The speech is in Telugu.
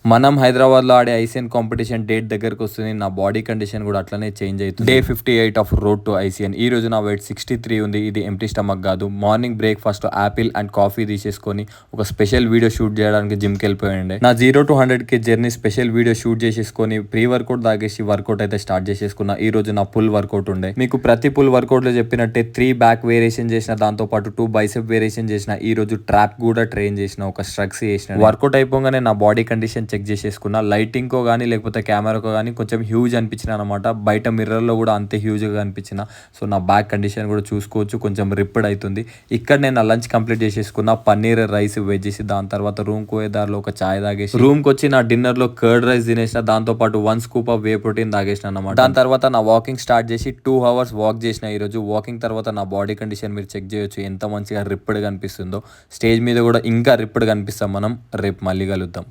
మనం హైదరాబాద్లో ఆడే ఐసీఎన్ కాంపిటీషన్ డేట్ దగ్గరకు వస్తుంది. నా బాడీ కండిషన్ కూడా అట్లనే చేంజ్ అవుతుంది. Day 58 of road to ICN. ఈ రోజు నా వెయిట్ 63 ఉంది. ఇది ఎంప్టీ స్టమక్ కాదు. Morning breakfast Apple and coffee తీసేసుకొని ఒక స్పెషల్ వీడియో షూట్ చేయడానికి జిమ్కి వెళ్ళిపోయిండే. నా 0 to 100K journey special video shoot చేసేసుకొని ప్రీ వర్కౌట్ తాగేసి వర్కౌట్ అయితే స్టార్ట్ చేసేసుకున్నా. ఈ రోజు నా పుల్ వర్కౌట్ ఉండే. మీకు ప్రతి పుల్ వర్కౌట్ లో చెప్పినట్టే 3 బ్యాక్ వేరియేషన్ చేసిన, దాంతో పాటు 2 బైసెప్ వేరియేషన్ చేసిన. ఈ రోజు ట్రాప్ కూడా ట్రైన్ చేసిన, ఒక స్ట్రగ్స్ చేసిన. వర్కౌట్ అయిపోగానే నా బాడీ కండిషన్ చెక్ చేసేసుకున్నా. లైటింగ్ కో కానీ లేకపోతే కెమెరాకో కానీ కొంచెం హ్యూజ్ అనిపించిన అనమాట. బయట మిర్రర్లో కూడా అంతే హ్యూజ్గా అనిపించిన. సో నా బ్యాక్ కండిషన్ కూడా చూసుకోవచ్చు, కొంచెం రిప్డ్ అవుతుంది. ఇక్కడ నేను నా లంచ్ కంప్లీట్ చేసేసుకున్నా. పన్నీర్ రైస్ వెజ్ చేసి దాని తర్వాత రూమ్కి పోయే దారిలో ఒక చాయ్ తాగేసి రూమ్కి వచ్చి నా డిన్నర్లో కర్డ్ రైస్ తినేసిన. దాంతో పాటు 1 స్కూప్ ఆఫ్ వే ప్రోటీన్ తాగేసిన అనమాట. దాని తర్వాత నా వాకింగ్ స్టార్ట్ చేసి 2 hours వాక్ చేసిన. ఈరోజు వాకింగ్ తర్వాత నా బాడీ కండిషన్ మీరు చెక్ చేయొచ్చు, ఎంత మంచిగా రిప్డ్గా అనిపిస్తుందో. స్టేజ్ మీద కూడా ఇంకా రిప్డ్గా కనిపిస్తాం మనం. రేపు మళ్ళీ కలుద్దాం.